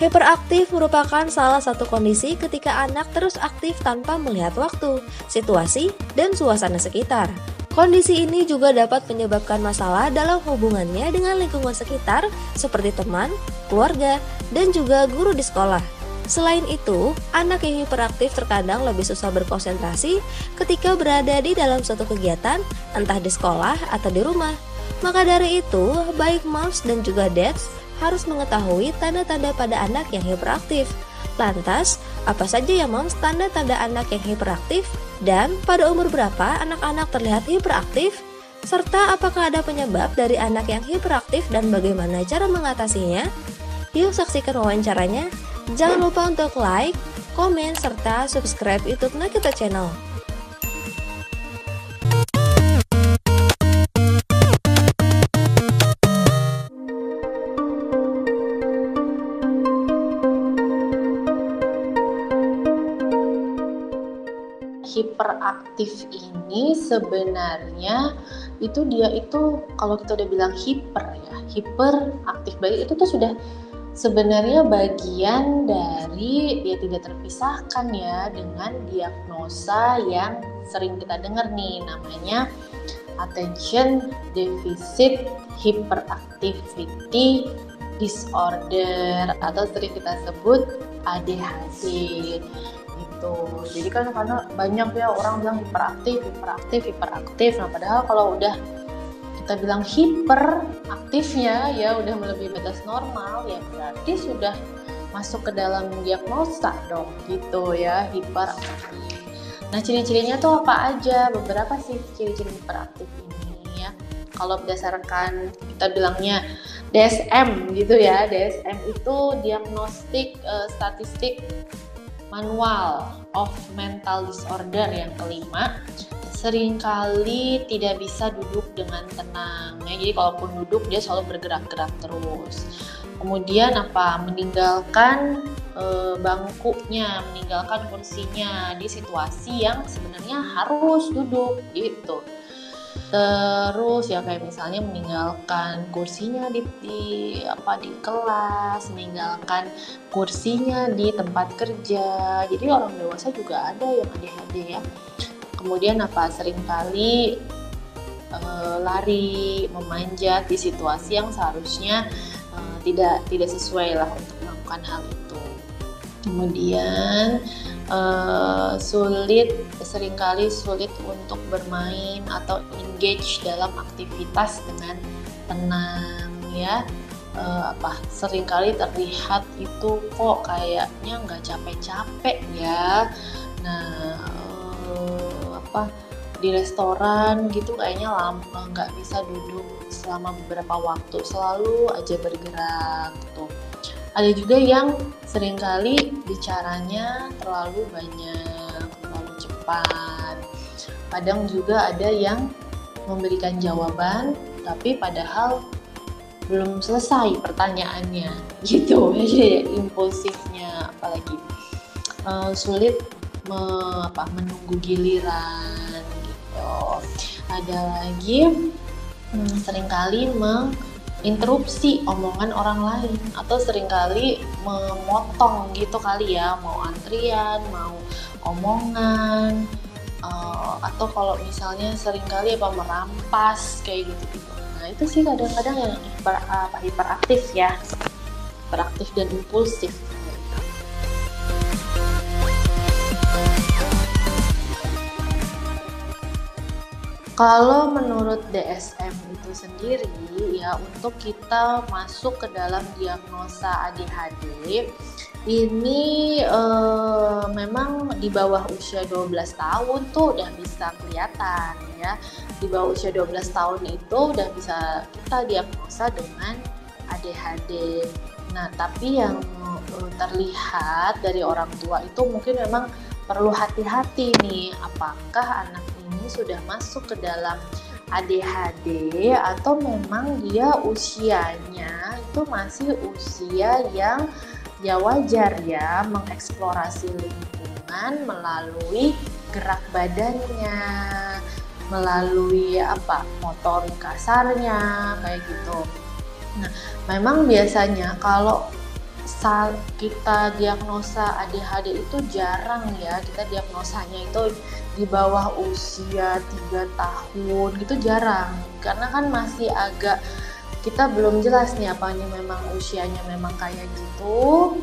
Hiperaktif merupakan salah satu kondisi ketika anak terus aktif tanpa melihat waktu, situasi, dan suasana sekitar. Kondisi ini juga dapat menyebabkan masalah dalam hubungannya dengan lingkungan sekitar seperti teman, keluarga, dan juga guru di sekolah. Selain itu, anak yang hiperaktif terkadang lebih susah berkonsentrasi ketika berada di dalam suatu kegiatan, entah di sekolah atau di rumah. Maka dari itu, baik moms dan juga dads harus mengetahui tanda-tanda pada anak yang hiperaktif. Lantas, apa saja ya moms tanda-tanda anak yang hiperaktif? Dan pada umur berapa anak-anak terlihat hiperaktif? Serta apakah ada penyebab dari anak yang hiperaktif dan bagaimana cara mengatasinya? Yuk saksikan wawancaranya. Jangan lupa untuk like, komen, serta subscribe YouTube Nakita Channel. Hiperaktif ini sebenarnya dia itu kalau kita udah bilang hiperaktif bayi itu tuh sudah sebenarnya bagian dari dia tidak terpisahkan ya dengan diagnosa yang sering kita dengar nih, namanya attention deficit hyperactivity disorder atau sering kita sebut ADHD gitu. Jadi kan karena banyak ya orang bilang hiperaktif. Nah padahal kalau udah kita bilang hiperaktifnya ya udah melebihi batas normal ya berarti sudah masuk ke dalam diagnosa dong gitu ya hiperaktif. Nah ciri-cirinya tuh apa aja? Beberapa sih ciri-ciri hiperaktif ini ya. Kalau berdasarkan kita bilangnya DSM gitu ya. DSM itu diagnostik statistik manual of mental disorder yang kelima. Seringkali tidak bisa duduk dengan tenang ya. Jadi kalaupun duduk dia selalu bergerak-gerak terus. Kemudian meninggalkan bangkunya, meninggalkan kursinya di situasi yang sebenarnya harus duduk gitu. Terus ya kayak misalnya meninggalkan kursinya di kelas, meninggalkan kursinya di tempat kerja. Jadi orang dewasa juga ada yang ADHD ya. Kemudian seringkali lari, memanjat di situasi yang seharusnya tidak sesuai lah untuk melakukan hal itu. Kemudian seringkali sulit untuk bermain atau engage dalam aktivitas dengan tenang ya. Seringkali terlihat itu kok kayaknya nggak capek-capek ya. Nah di restoran gitu kayaknya lama nggak bisa duduk selama beberapa waktu, selalu aja bergerak gitu. Ada juga yang seringkali bicaranya terlalu banyak, terlalu cepat. Kadang juga ada yang memberikan jawaban tapi padahal belum selesai pertanyaannya gitu. Jadi impulsifnya apalagi sulit menunggu giliran gitu. Ada lagi seringkali menginterupsi omongan orang lain atau seringkali memotong gitu kali ya, mau antrian, mau omongan, atau kalau misalnya seringkali merampas kayak gitu. Nah itu sih kadang-kadang yang hiperaktif ya, hiperaktif dan impulsif. Kalau menurut DSM itu sendiri ya, untuk kita masuk ke dalam diagnosa ADHD ini memang di bawah usia 12 tahun tuh udah bisa kelihatan ya. Di bawah usia 12 tahun itu udah bisa kita diagnosa dengan ADHD. Nah, tapi yang terlihat dari orang tua itu mungkin memang perlu hati-hati nih, apakah anak ini sudah masuk ke dalam ADHD atau memang dia usianya itu masih usia yang ya wajar ya mengeksplorasi lingkungan melalui gerak badannya, melalui motorik kasarnya kayak gitu. Nah, memang biasanya kalau kita diagnosa ADHD itu jarang ya, kita diagnosanya itu di bawah usia 3 tahun gitu jarang, karena kan masih agak kita belum jelas nih apa ini memang usianya memang kayak gitu,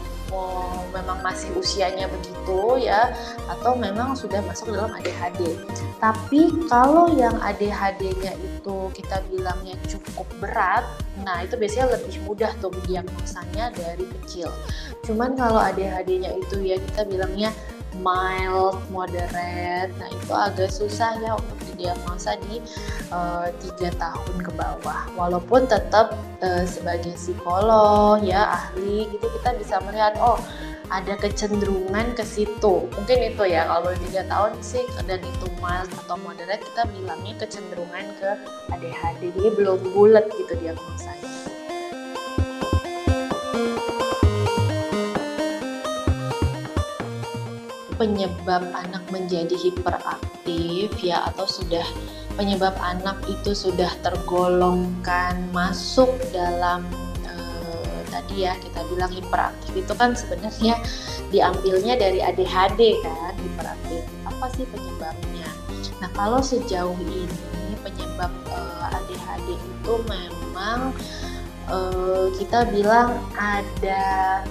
memang masih usianya begitu ya, atau memang sudah masuk dalam ADHD. Tapi kalau yang ADHD-nya itu kita bilangnya cukup berat, nah itu biasanya lebih mudah tuh diagnosanya dari kecil. Cuman kalau ADHD-nya itu ya kita bilangnya mild, moderate, nah itu agak susah ya untuk didiagnosa di 3 tahun ke bawah. Walaupun tetap sebagai psikolog ya ahli gitu kita bisa melihat ada kecenderungan ke situ. Mungkin itu ya kalau 3 tahun sih, dan itu mild atau moderate kita bilangnya kecenderungan ke ADHD. Jadi belum bulat gitu diagnosanya. Penyebab anak menjadi hiperaktif ya, atau penyebab anak itu sudah tergolongkan masuk dalam tadi ya kita bilang hiperaktif itu kan sebenarnya diambilnya dari ADHD kan, hiperaktif. Apa sih penyebabnya? Nah kalau sejauh ini penyebab ADHD itu memang kita bilang ada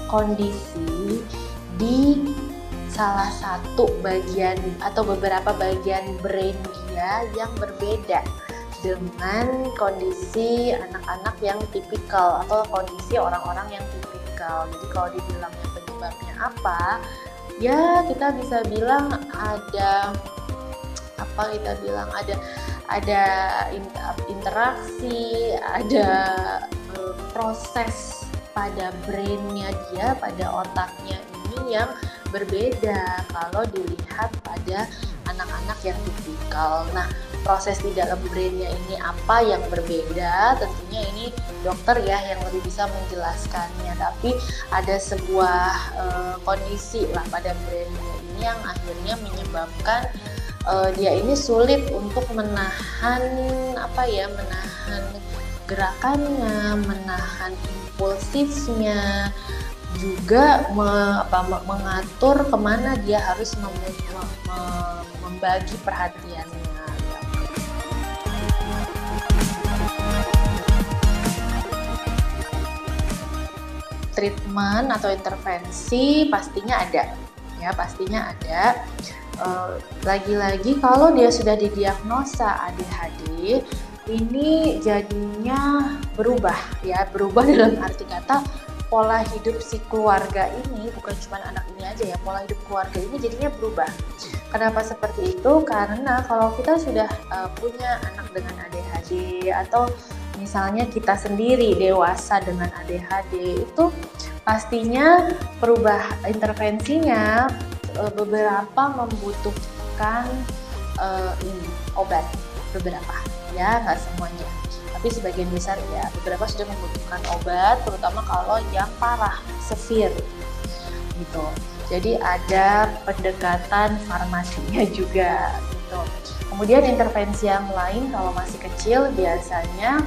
kondisi di salah satu bagian atau beberapa bagian brain dia yang berbeda dengan kondisi anak-anak yang tipikal atau kondisi orang-orang yang tipikal. Jadi kalau dibilangnya penyebabnya apa, ya kita bisa bilang ada interaksi, ada proses pada brainnya dia, pada otaknya ini yang berbeda kalau dilihat pada anak-anak yang tipikal. Nah, proses di dalam brainnya ini apa yang berbeda? Tentunya ini dokter ya yang lebih bisa menjelaskannya. Tapi ada sebuah kondisi lah pada brainnya ini yang akhirnya menyebabkan dia ini sulit untuk menahan gerakannya, menahan impulsifnya, juga mengatur kemana dia harus membagi perhatiannya. Treatment atau intervensi pastinya ada, ya pastinya ada. Lagi-lagi kalau dia sudah didiagnosa ADHD, ini jadinya berubah dalam arti kata pola hidup si keluarga ini, bukan cuma anak ini aja ya, pola hidup keluarga ini jadinya berubah. Kenapa seperti itu? Karena kalau kita sudah punya anak dengan ADHD atau misalnya kita sendiri dewasa dengan ADHD, itu pastinya intervensinya beberapa membutuhkan obat, beberapa ya, nggak semuanya. Tapi sebagian besar ya, beberapa sudah membutuhkan obat, terutama kalau yang parah, severe gitu. Jadi ada pendekatan farmasinya juga gitu. Kemudian intervensi yang lain kalau masih kecil biasanya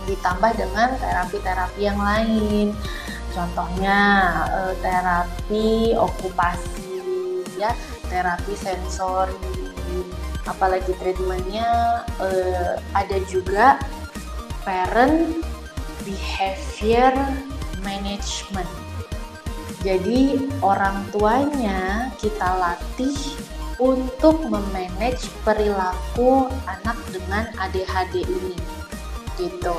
ditambah dengan terapi-terapi yang lain. Contohnya terapi okupasi ya, terapi sensori. Apalagi treatmentnya ada juga parent behavior management. Jadi orang tuanya kita latih untuk memanage perilaku anak dengan ADHD ini, gitu.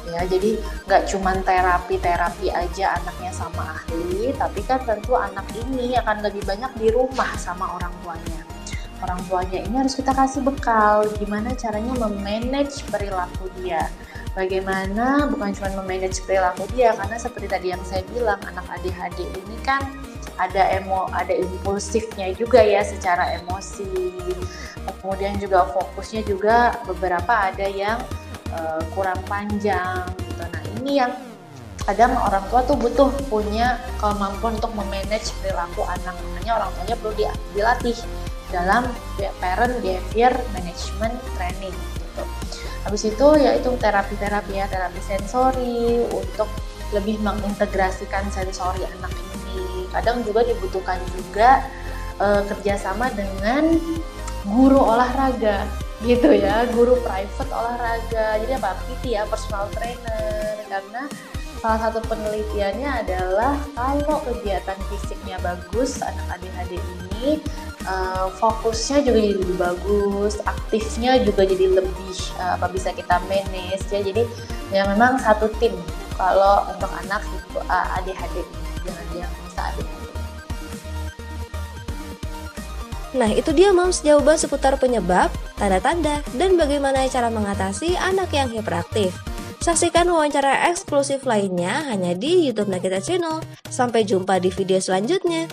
Ya, jadi nggak cuma terapi aja anaknya sama ahli, tapi kan tentu anak ini akan lebih banyak di rumah sama orang tuanya. Orang tuanya ini harus kita kasih bekal gimana caranya memanage perilaku dia. Bagaimana bukan cuma memanage perilaku dia, karena seperti tadi yang saya bilang, anak ADHD ini kan ada impulsifnya juga ya secara emosi. Kemudian juga fokusnya juga beberapa ada yang kurang panjang gitu. Nah, ini yang kadang orang tua tuh butuh punya kemampuan untuk memanage perilaku anak. Makanya orang tuanya perlu dilatih dalam parent behavior management training gitu. Habis itu yaitu terapi sensori untuk lebih mengintegrasikan sensori anak ini. Kadang juga dibutuhkan juga kerjasama dengan guru olahraga gitu ya, guru private olahraga. Jadi apa? PT ya, personal trainer. Karena salah satu penelitiannya adalah kalau kegiatan fisiknya bagus, anak ADHD ini fokusnya juga jadi lebih bagus, aktifnya juga jadi lebih bisa kita manage ya. Jadi ya memang satu tim kalau untuk anak itu ADHD dengan diagnosa ADHD. Nah, itu dia Moms jawaban seputar penyebab, tanda-tanda, dan bagaimana cara mengatasi anak yang hiperaktif. Saksikan wawancara eksklusif lainnya hanya di YouTube Nakita Channel. Sampai jumpa di video selanjutnya.